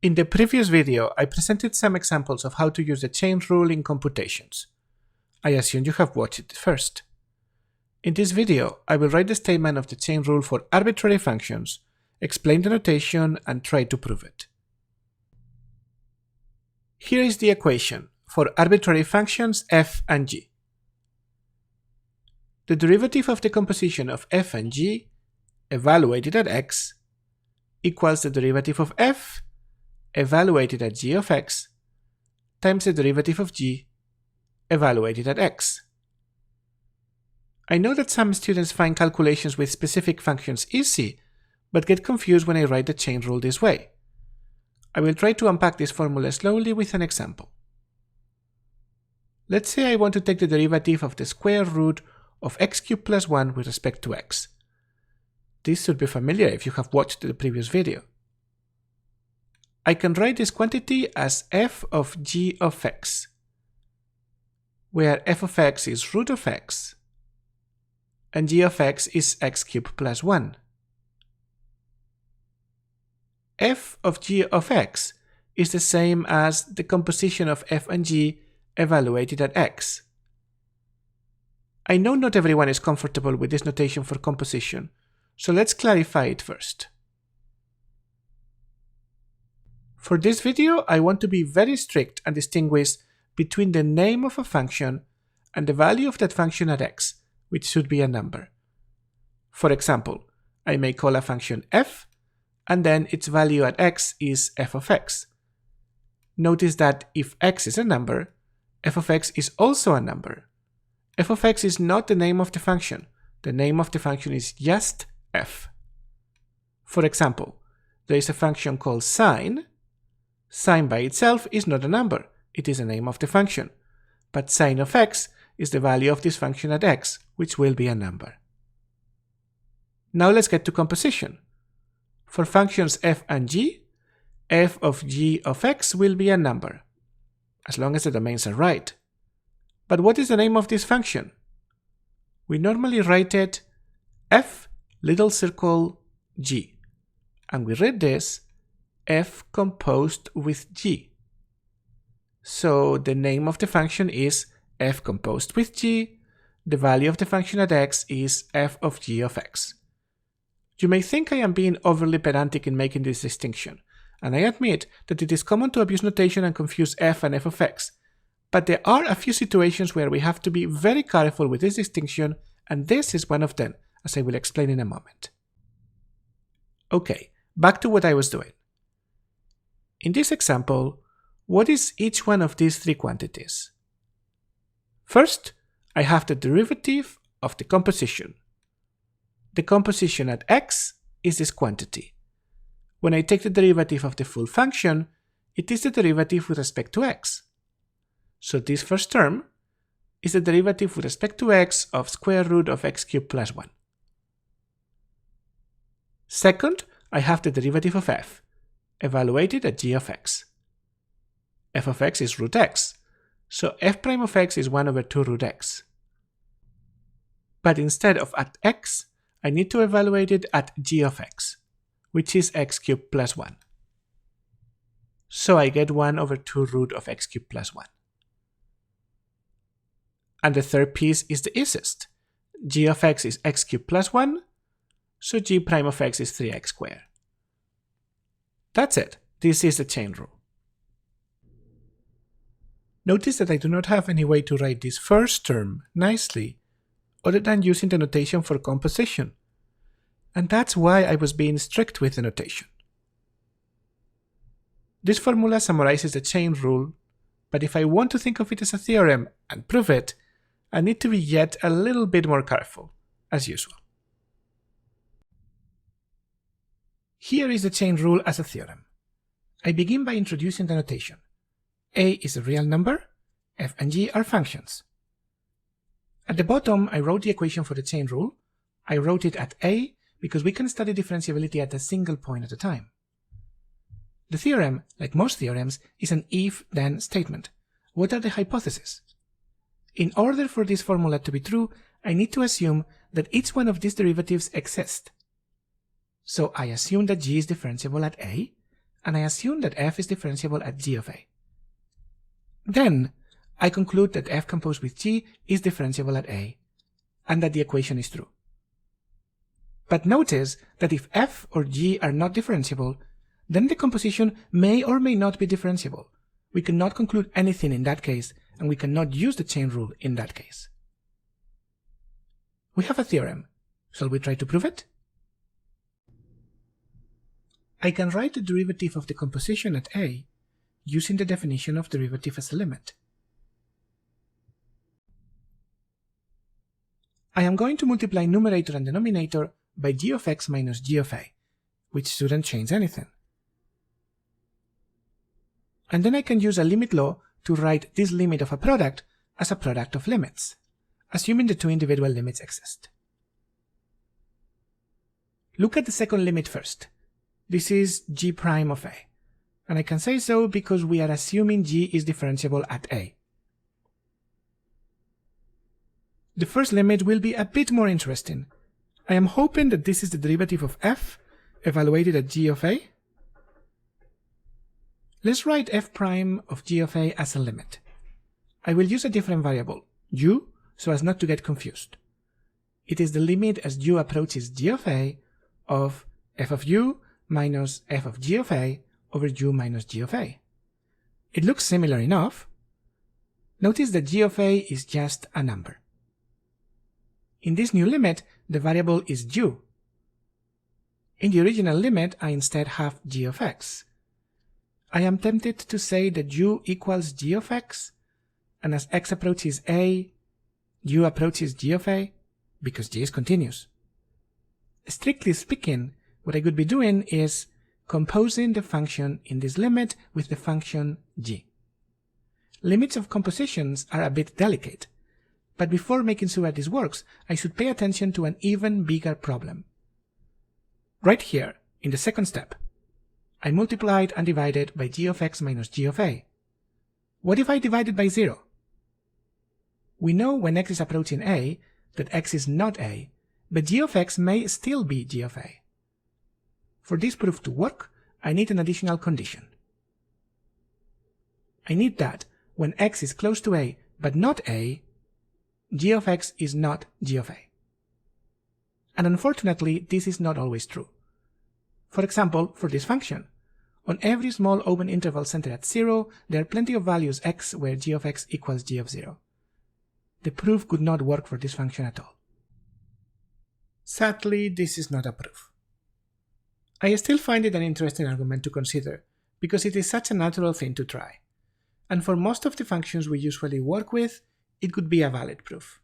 In the previous video, I presented some examples of how to use the chain rule in computations. I assume you have watched it first. In this video, I will write the statement of the chain rule for arbitrary functions, explain the notation, and try to prove it. Here is the equation for arbitrary functions f and g. The derivative of the composition of f and g, evaluated at x, equals the derivative of f, evaluated at g of x, times the derivative of g, evaluated at x. I know that some students find calculations with specific functions easy, but get confused when I write the chain rule this way. I will try to unpack this formula slowly with an example. Let's say I want to take the derivative of the square root of x cubed plus 1 with respect to x. This should be familiar if you have watched the previous video. I can write this quantity as f of g of x, where f of x is root of x, and g of x is x cubed plus 1. F of g of x is the same as the composition of f and g evaluated at x. I know not everyone is comfortable with this notation for composition, so let's clarify it first. For this video, I want to be very strict and distinguish between the name of a function and the value of that function at x, which should be a number. For example, I may call a function f, and then its value at x is f of x. Notice that if x is a number, f of x is also a number. F of x is not the name of the function. The name of the function is just f. For example, there is a function called sine. Sine by itself is not a number. It is the name of the function. But sine of x is the value of this function at x, which will be a number. Now let's get to composition. For functions f and g, f of g of x will be a number, as long as the domains are right. But what is the name of this function? We normally write it f little circle g, and we read this f composed with g. So the name of the function is f composed with g, the value of the function at x is f of g of x. You may think I am being overly pedantic in making this distinction, and I admit that it is common to abuse notation and confuse f and f of x, but there are a few situations where we have to be very careful with this distinction, and this is one of them, as I will explain in a moment. Okay, back to what I was doing. In this example, what is each one of these three quantities? First, I have the derivative of the composition. The composition at x is this quantity. When I take the derivative of the full function, it is the derivative with respect to x. So this first term is the derivative with respect to x of square root of x cubed plus 1. Second, I have the derivative of f, evaluated at g of x. F of x is root x, so f prime of x is 1 over 2 root x. But instead of at x, I need to evaluate it at g of x, which is x cubed plus 1. So I get 1 over 2 root of x cubed plus 1. And the third piece is the easiest. G of x is x cubed plus 1, so g prime of x is 3x squared. That's it. This is the chain rule. Notice that I do not have any way to write this first term nicely, other than using the notation for composition. And that's why I was being strict with the notation. This formula summarizes the chain rule, but if I want to think of it as a theorem and prove it, I need to be yet a little bit more careful, as usual. Here is the chain rule as a theorem. I begin by introducing the notation. A is a real number, f and g are functions. At the bottom, I wrote the equation for the chain rule. I wrote it at a because we can study differentiability at a single point at a time. The theorem, like most theorems, is an if-then statement. What are the hypotheses? In order for this formula to be true, I need to assume that each one of these derivatives exists. So I assume that g is differentiable at a, and I assume that f is differentiable at g of a. Then, I conclude that f composed with g is differentiable at a, and that the equation is true. But notice that if f or g are not differentiable, then the composition may or may not be differentiable. We cannot conclude anything in that case, and we cannot use the chain rule in that case. We have a theorem. Shall we try to prove it? I can write the derivative of the composition at a using the definition of derivative as a limit. I am going to multiply numerator and denominator by g of x minus g of a, which shouldn't change anything. And then I can use a limit law to write this limit of a product as a product of limits, assuming the two individual limits exist. Look at the second limit first. This is g prime of a, and I can say so because we are assuming g is differentiable at a. The first limit will be a bit more interesting. I am hoping that this is the derivative of f evaluated at g of a. Let's write f prime of g of a as a limit. I will use a different variable, u, so as not to get confused. It is the limit as u approaches g of a of f of u minus f of g of a over u minus g of a. It looks similar enough. Notice that g of a is just a number. In this new limit, the variable is u. In the original limit, I instead have g of x. I am tempted to say that u equals g of x, and as x approaches a, u approaches g of a, because g is continuous. Strictly speaking, what I could be doing is composing the function in this limit with the function g. Limits of compositions are a bit delicate, but before making sure this works, I should pay attention to an even bigger problem. Right here, in the second step, I multiplied and divided by g of x minus g of a. What if I divide it by 0? We know when x is approaching a that x is not a, but g of x may still be g of a. For this proof to work, I need an additional condition. I need that when x is close to a but not a, g of x is not g of a. And unfortunately, this is not always true. For example, for this function, on every small open interval centered at 0, there are plenty of values x where g of x equals g of 0. The proof could not work for this function at all. Sadly, this is not a proof. I still find it an interesting argument to consider, because it is such a natural thing to try. And for most of the functions we usually work with, it could be a valid proof.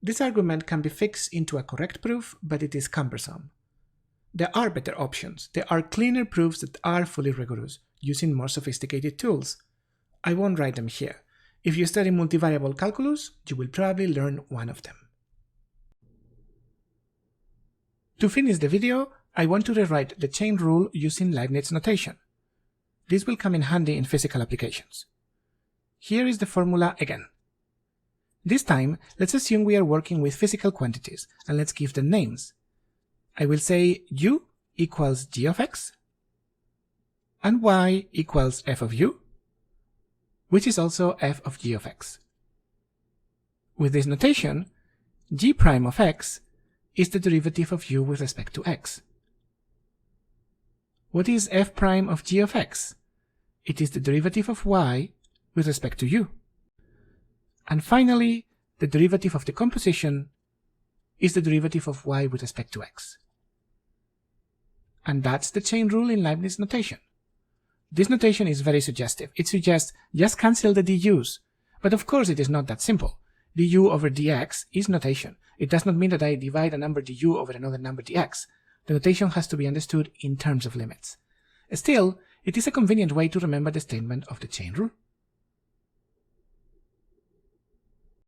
This argument can be fixed into a correct proof, but it is cumbersome. There are better options. There are cleaner proofs that are fully rigorous, using more sophisticated tools. I won't write them here. If you study multivariable calculus, you will probably learn one of them. To finish the video, I want to rewrite the chain rule using Leibniz notation. This will come in handy in physical applications. Here is the formula again. This time, let's assume we are working with physical quantities, and let's give them names. I will say u equals g of x, and y equals f of u, which is also f of g of x. With this notation, g prime of x is the derivative of u with respect to x. What is f prime of g of x? It is the derivative of y with respect to u. And finally, the derivative of the composition is the derivative of y with respect to x. And that's the chain rule in Leibniz notation. This notation is very suggestive. It suggests just cancel the du's. But of course it is not that simple. Du over dx is notation. It does not mean that I divide a number du over another number dx. The notation has to be understood in terms of limits. Still, it is a convenient way to remember the statement of the chain rule.